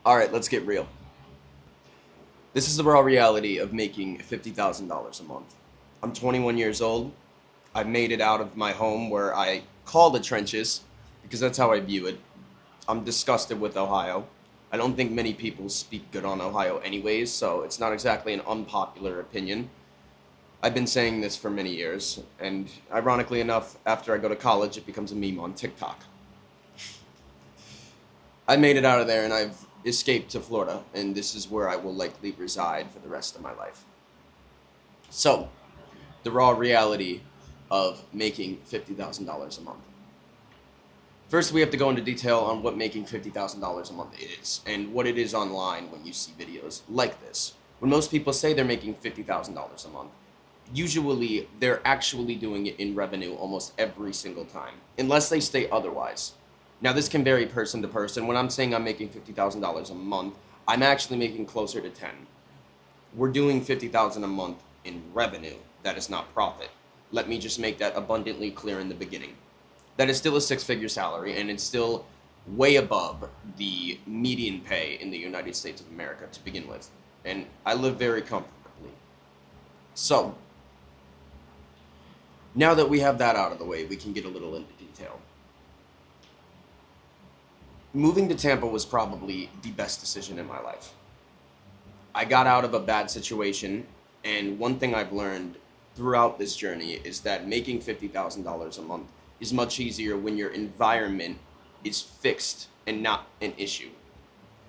All right, let's get real. This is the raw reality of making $50,000 a month. I'm 21 years old. I've made it out of my home where I call the trenches because that's how I view it. I'm disgusted with Ohio. I don't think many people speak good on Ohio, anyways, so it's not exactly an unpopular opinion. I've been saying this for many years, and ironically enough, after I go to college, it becomes a meme on TikTok. I made it out of there and I've escaped to Florida, and this is where I will likely reside for the rest of my life. So, the raw reality of making $50,000 a month. First, we have to go into detail on what making $50,000 a month is and what it is online when you see videos like this. When most people say they're making $50,000 a month, usually they're actually doing it in revenue almost every single time, unless they state otherwise. Now, this can vary person to person. When I'm saying I'm making $50,000 a month, I'm actually making closer to 10. We're doing 50,000 a month in revenue. That is not profit. Let me just make that abundantly clear in the beginning. That is still a six-figure salary, and it's still way above the median pay in the United States of America to begin with. And I live very comfortably. So, now that we have that out of the way, we can get a little into detail. Moving to Tampa was probably the best decision in my life. I got out of a bad situation, and one thing I've learned throughout this journey is that making $50,000 a month is much easier when your environment is fixed and not an issue.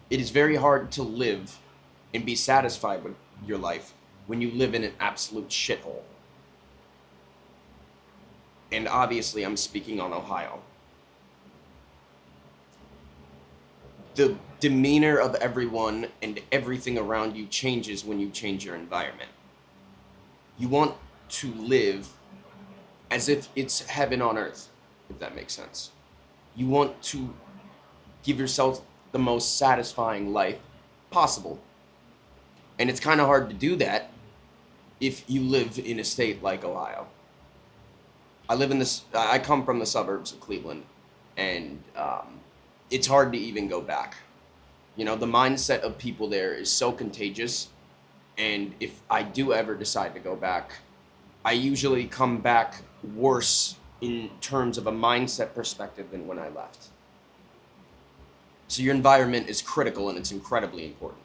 It is very hard to live and be satisfied with your life when you live in an absolute shithole. And obviously, I'm speaking on Ohio. The demeanor of everyone and everything around you changes when you change your environment. You want to live as if it's heaven on earth, if that makes sense. You want to give yourself the most satisfying life possible. And it's kind of hard to do that if you live in a state like Ohio. I come from the suburbs of Cleveland, and it's hard to even go back. You know, the mindset of people there is so contagious. And if I do ever decide to go back, I usually come back worse in terms of a mindset perspective than when I left. So your environment is critical and it's incredibly important.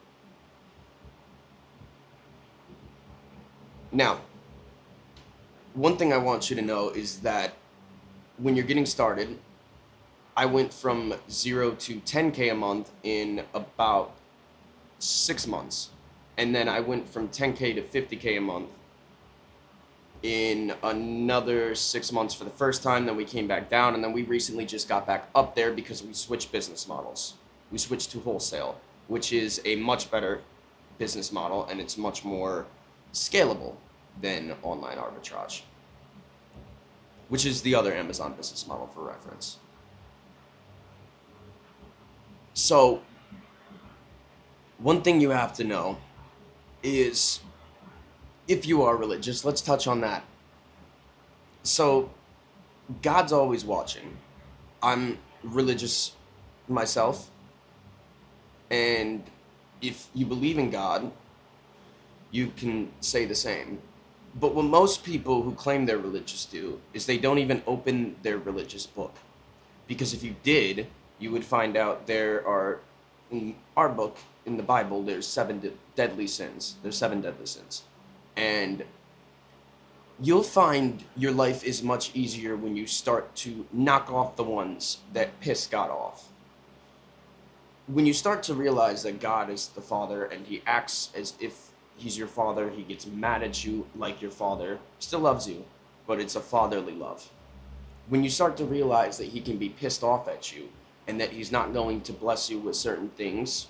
Now, one thing I want you to know is that when you're getting started, I went from 0 to 10K a month in about 6 months. And then I went from 10K to 50K a month in another 6 months for the first time. Then we came back down, and then we recently just got back up there because we switched business models. We switched to wholesale, which is a much better business model, and it's much more scalable than online arbitrage, which is the other Amazon business model for reference. So, one thing you have to know is if you are religious, let's touch on that. So, God's always watching. I'm religious myself, and if you believe in God, you can say the same. But what most people who claim they're religious do is they don't even open their religious book. Because if you did, you would find out there are, in our book, in the Bible, there's deadly sins. There's seven deadly sins. And you'll find your life is much easier when you start to knock off the ones that piss God off. When you start to realize that God is the Father and He acts as if He's your father, He gets mad at you like your father, still loves you, but it's a fatherly love. When you start to realize that He can be pissed off at you and that He's not going to bless you with certain things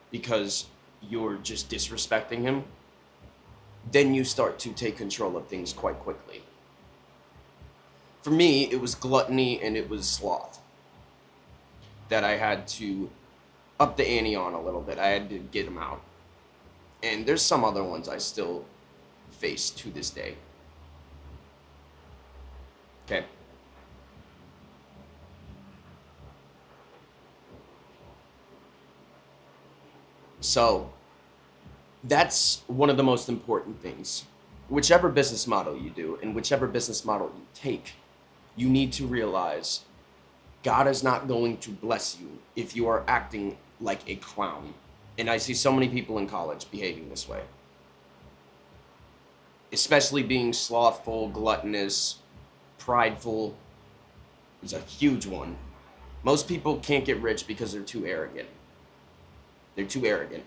because you're just disrespecting Him, then you start to take control of things quite quickly. For me, it was gluttony and it was sloth that I had to up the ante on a little bit. I had to get them out. And there's some other ones I still face to this day. Okay. So that's one of the most important things. Whichever business model you do and whichever business model you take, you need to realize God is not going to bless you if you are acting like a clown. And I see so many people in college behaving this way, especially being slothful, gluttonous, prideful is a huge one. Most people can't get rich because they're too arrogant. They're too arrogant.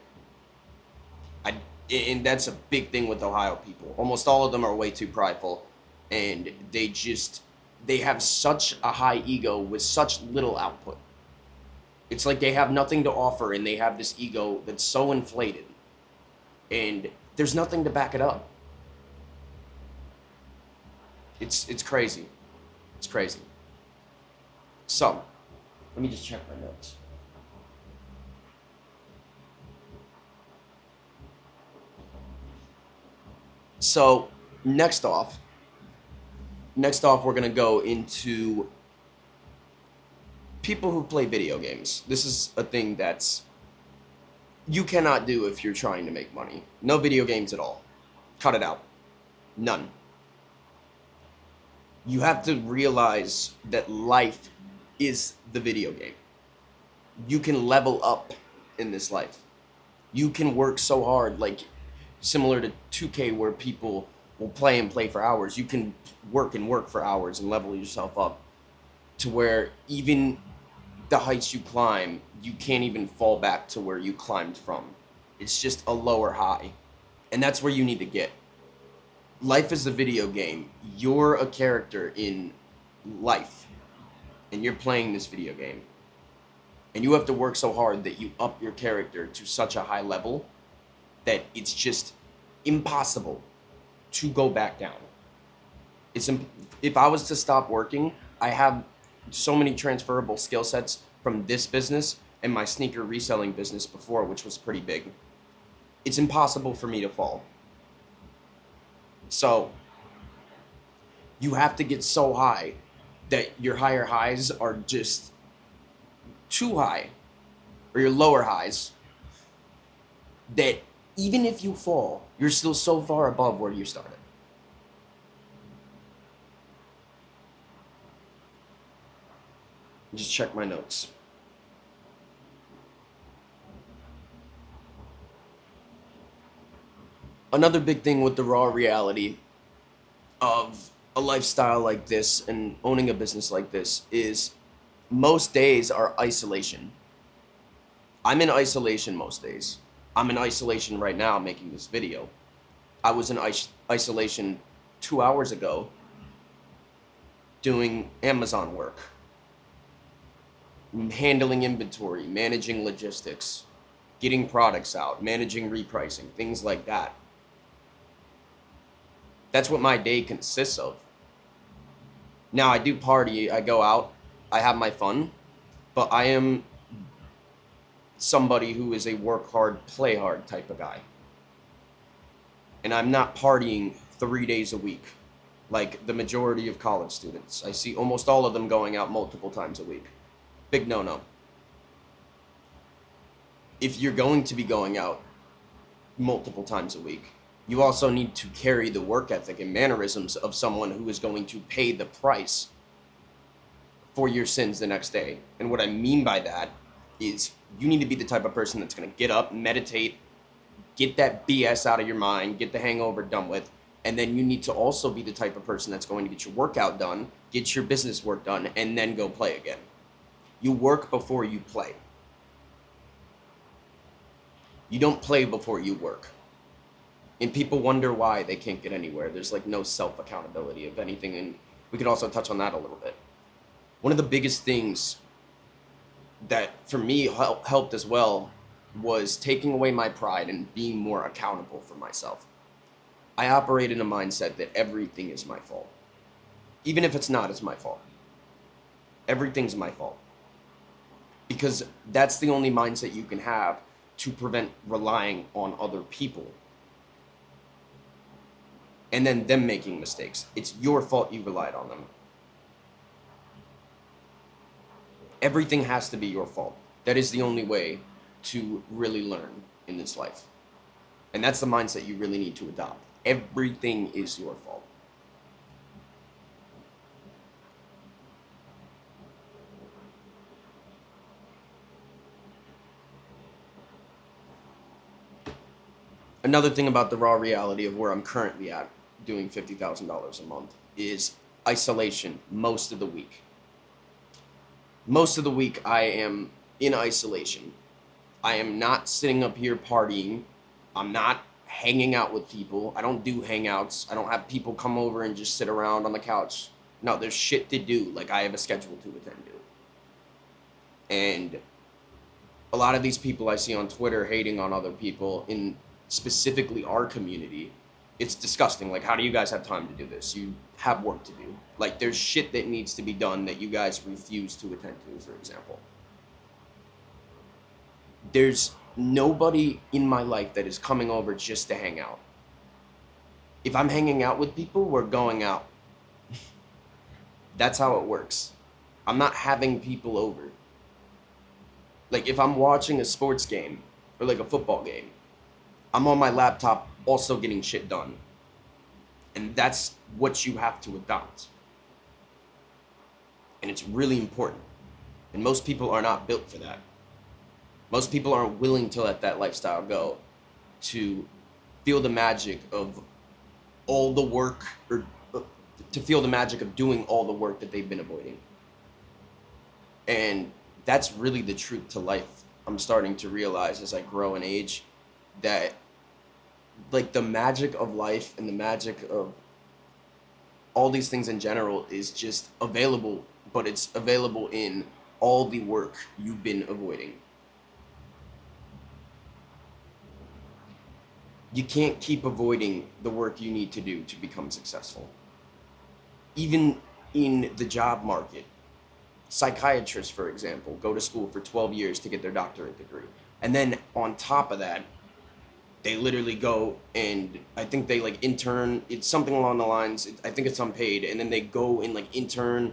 I, and that's a big thing with Ohio people. Almost all of them are way too prideful, and they have such a high ego with such little output. It's like they have nothing to offer, and they have this ego that's so inflated, and there's nothing to back it up. It's crazy. It's crazy. So, let me just check my notes. So, next off, we're going to go into people who play video games. This is a thing that's you cannot do if you're trying to make money. No video games at all. Cut it out. None. You have to realize that life is the video game. You can level up in this life. You can work so hard, like similar to 2K, where people will play and play for hours. You can work and work for hours and level yourself up to where even the heights you climb, you can't even fall back to where you climbed from. It's just a lower high. And that's where you need to get. Life is a video game. You're a character in life. And you're playing this video game. And you have to work so hard that you up your character to such a high level that it's just impossible to go back down. If I was to stop working, I have so many transferable skill sets from this business and my sneaker reselling business before, which was pretty big. It's impossible for me to fall. So you have to get so high that your higher highs are just too high, or your lower highs, that even if you fall, you're still so far above where you started. Just check my notes. Another big thing with the raw reality of a lifestyle like this and owning a business like this is most days are isolation. I'm in isolation most days. I'm in isolation right now making this video. I was in isolation 2 hours ago doing Amazon work, handling inventory, managing logistics, getting products out, managing repricing, things like that. That's what my day consists of. Now, I do party, I go out, I have my fun, but I am somebody who is a work hard, play hard type of guy. And I'm not partying 3 days a week like the majority of college students. I see almost all of them going out multiple times a week. Big no-no. If you're going to be going out multiple times a week, you also need to carry the work ethic and mannerisms of someone who is going to pay the price for your sins the next day. And what I mean by that is you need to be the type of person that's going to get up, meditate, get that BS out of your mind, get the hangover done with, and then you need to also be the type of person that's going to get your workout done, get your business work done, and then go play again. You work before you play. You don't play before you work. And people wonder why they can't get anywhere. There's like no self-accountability of anything, and we could also touch on that a little bit. One of the biggest things that for me helped as well was taking away my pride and being more accountable for myself. I operate in a mindset that everything is my fault. Even if it's not, it's my fault. Everything's my fault. Because that's the only mindset you can have to prevent relying on other people and then them making mistakes. It's your fault you relied on them. Everything has to be your fault. That is the only way to really learn. in this life. And that's the mindset you really need to adopt. Everything is your fault. Another thing about the raw reality of where I'm currently at, doing $50,000 a month, is isolation most of the week. Most of the week, I am in isolation. I am not sitting up here partying. I'm not hanging out with people. I don't do hangouts. I don't have people come over and just sit around on the couch. No, there's shit to do. Like, I have a schedule to attend to. And a lot of these people I see on Twitter hating on other people in specifically our community, it's disgusting. Like, how do you guys have time to do this? You have work to do. Like, there's shit that needs to be done that you guys refuse to attend to, for example. There's nobody in my life that is coming over just to hang out. If I'm hanging out with people, we're going out. That's how it works. I'm not having people over. Like, if I'm watching a sports game or like a football game, I'm on my laptop also getting shit done. And that's what you have to adopt. And it's really important. And most people are not built for that. Most people aren't willing to let that lifestyle go, to feel the magic of all the work, or to feel the magic of doing all the work that they've been avoiding. And that's really the truth to life. I'm starting to realize as I grow in age that, like, the magic of life and the magic of all these things in general is just available, but it's available in all the work you've been avoiding. You can't keep avoiding the work you need to do to become successful. Even in the job market, psychiatrists, for example, go to school for 12 years to get their doctorate degree. And then on top of that, they literally go and I think they like intern. It's something along the lines, I think it's unpaid. And then they go and like intern,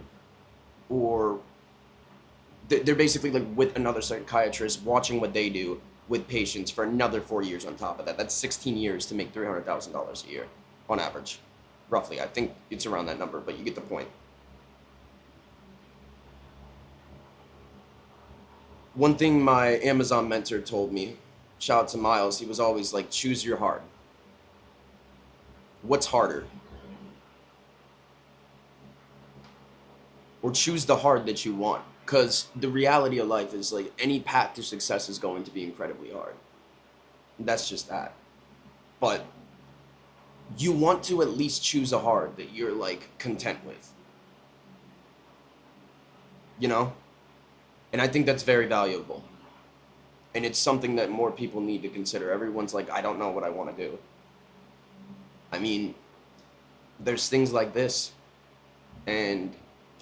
or they're basically like with another psychiatrist watching what they do with patients for another 4 years on top of that. That's 16 years to make $300,000 a year on average, roughly. I think it's around that number, but you get the point. One thing my Amazon mentor told me, shout out to Miles, he was always like, choose your hard. What's harder? Or choose the hard that you want. Because the reality of life is like any path to success is going to be incredibly hard. That's just that. But you want to at least choose a hard that you're like content with. You know? And I think that's very valuable. And it's something that more people need to consider. Everyone's like, I don't know what I want to do. I mean, there's things like this. And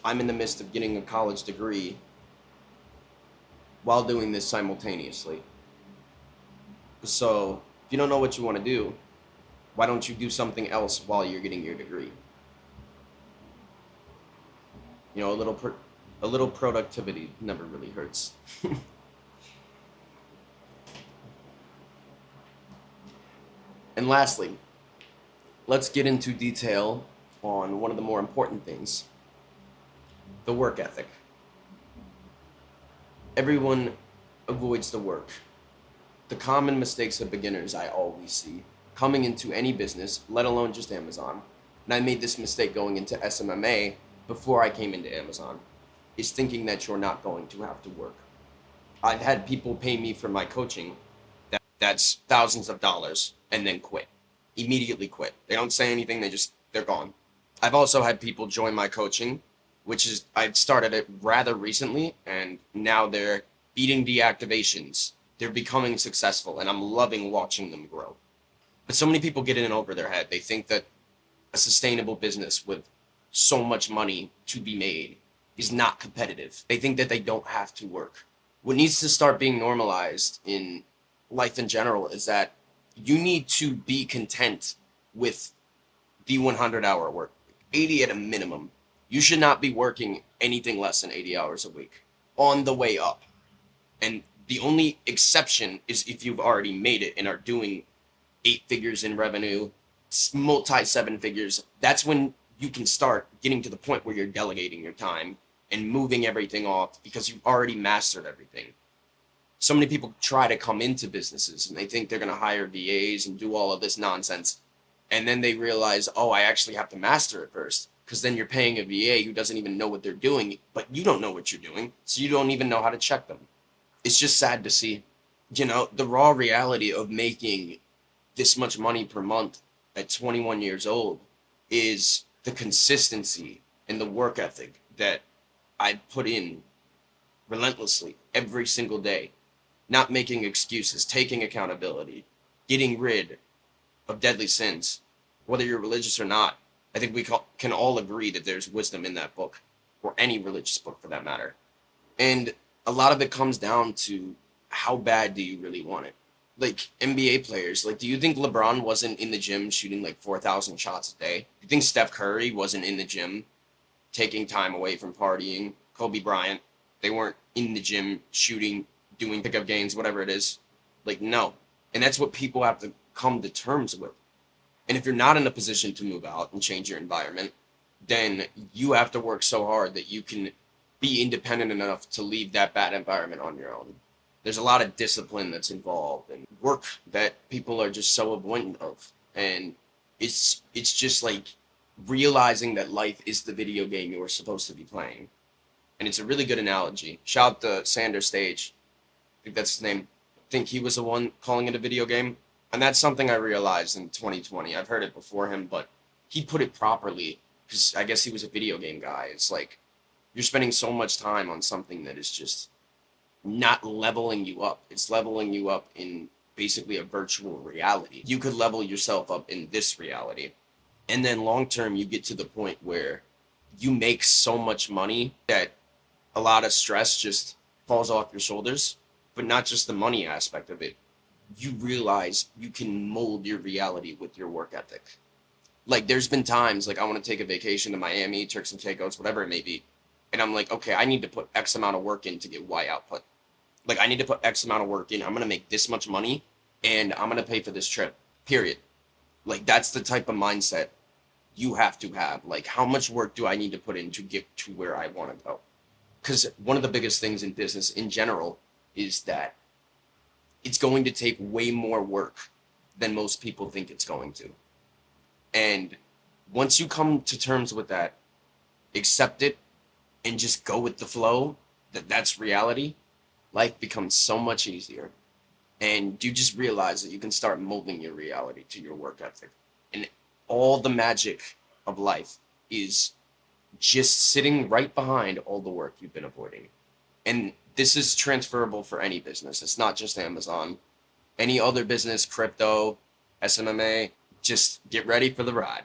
I'm in the midst of getting a college degree while doing this simultaneously. So, if you don't know what you want to do, why don't you do something else while you're getting your degree? You know, a little productivity never really hurts. And lastly, let's get into detail on one of the more important things, the work ethic. Everyone avoids the work. The common mistakes of beginners I always see coming into any business, let alone just Amazon, and I made this mistake going into SMMA before I came into Amazon, is thinking that you're not going to have to work. I've had people pay me for my coaching that's thousands of dollars and then quit. Immediately quit. They don't say anything, they're gone. I've also had people join my coaching, which is, I've started it rather recently, and now they're beating deactivations. They're becoming successful, and I'm loving watching them grow. But so many people get in over their head. They think that a sustainable business with so much money to be made is not competitive. They think that they don't have to work. What needs to start being normalized in life in general is that you need to be content with the 100-hour work, 80 at a minimum. You should not be working anything less than 80 hours a week on the way up. And The only exception is if you've already made it and are doing 8 figures in revenue, multi 7 figures. That's when you can start getting to the point where you're delegating your time and moving everything off because you've already mastered everything. So many people try to come into businesses and they think they're going to hire VAs and do all of this nonsense. And then they realize, oh, I actually have to master it first. Because then you're paying a VA who doesn't even know what they're doing, but you don't know what you're doing. So you don't even know how to check them. It's just sad to see, the raw reality of making this much money per month at 21 years old is the consistency and the work ethic that I put in relentlessly every single day, not making excuses, taking accountability, getting rid of deadly sins, whether you're religious or not. I think we can all agree that there's wisdom in that book, or any religious book for that matter. And a lot of it comes down to how bad do you really want it? Like NBA players, like, do you think LeBron wasn't in the gym shooting like 4,000 shots a day? Do you think Steph Curry wasn't in the gym taking time away from partying? Kobe Bryant, they weren't in the gym shooting, doing pickup games, whatever it is. Like, no. And that's what people have to come to terms with. And if you're not in a position to move out and change your environment, then you have to work so hard that you can be independent enough to leave that bad environment on your own. There's a lot of discipline that's involved and work that people are just so avoidant of. And it's just like realizing that life is the video game you're supposed to be playing. And it's a really good analogy. Shout out to Sander Stage. I think that's his name. I think he was the one calling it a video game. And that's something I realized in 2020. I've heard it before him, but he put it properly because I guess he was a video game guy. It's like you're spending so much time on something that is just not leveling you up. It's leveling you up in basically a virtual reality. You could level yourself up in this reality. And then long term, you get to the point where you make so much money that a lot of stress just falls off your shoulders, but not just the money aspect of it. You realize you can mold your reality with your work ethic. Like, there's been times, like, I want to take a vacation to Miami, Turks and Caicos, whatever it may be. And I'm like, okay, I need to put X amount of work in to get Y output. Like, I need to put X amount of work in. I'm going to make this much money, and I'm going to pay for this trip, period. Like, that's the type of mindset you have to have. Like, how much work do I need to put in to get to where I want to go? Because one of the biggest things in business in general is that it's going to take way more work than most people think it's going to. And once you come to terms with that, accept it, and just go with the flow, that's reality, life becomes so much easier. And you just realize that you can start molding your reality to your work ethic. And all the magic of life is just sitting right behind all the work you've been avoiding. And this is transferable for any business. It's not just Amazon. Any other business, crypto, SMMA, just get ready for the ride.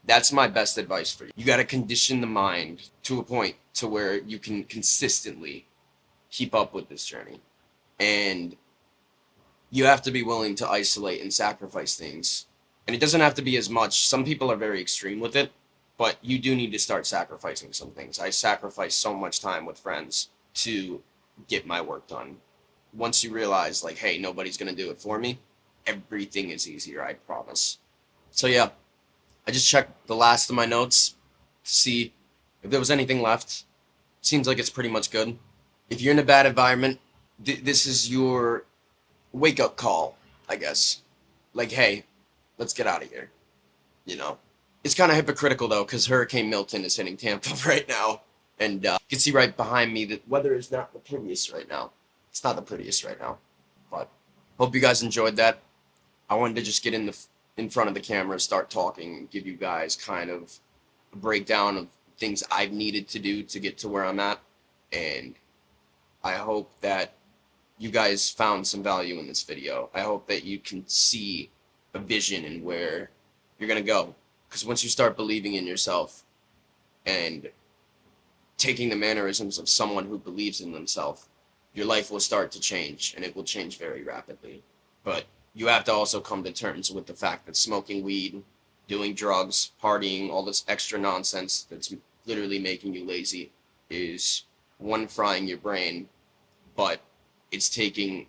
That's my best advice for you. You got to condition the mind to a point to where you can consistently keep up with this journey. And you have to be willing to isolate and sacrifice things. And it doesn't have to be as much. Some people are very extreme with it, but you do need to start sacrificing some things. I sacrifice so much time with friends to get my work done. Once you realize, like, hey, nobody's going to do it for me, everything is easier, I promise. So yeah, I just checked the last of my notes to see if there was anything left. Seems like it's pretty much good. If you're in a bad environment, this is your wake-up call, I guess. Like, hey, let's get out of here. It's kind of hypocritical, though, because Hurricane Milton is hitting Tampa right now. And you can see right behind me that weather is not the prettiest right now. It's not the prettiest right now. But hope you guys enjoyed that. I wanted to just get in front of the camera, start talking, and give you guys kind of a breakdown of things I've needed to do to get to where I'm at. And I hope that you guys found some value in this video. I hope that you can see a vision in where you're going to go. Because once you start believing in yourself and taking the mannerisms of someone who believes in themselves, your life will start to change, and it will change very rapidly. But you have to also come to terms with the fact that smoking weed, doing drugs, partying, all this extra nonsense that's literally making you lazy is, one, frying your brain, but it's taking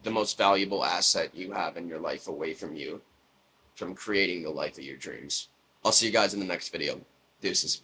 the most valuable asset you have in your life away from you, from creating the life of your dreams. I'll see you guys in the next video. Deuces.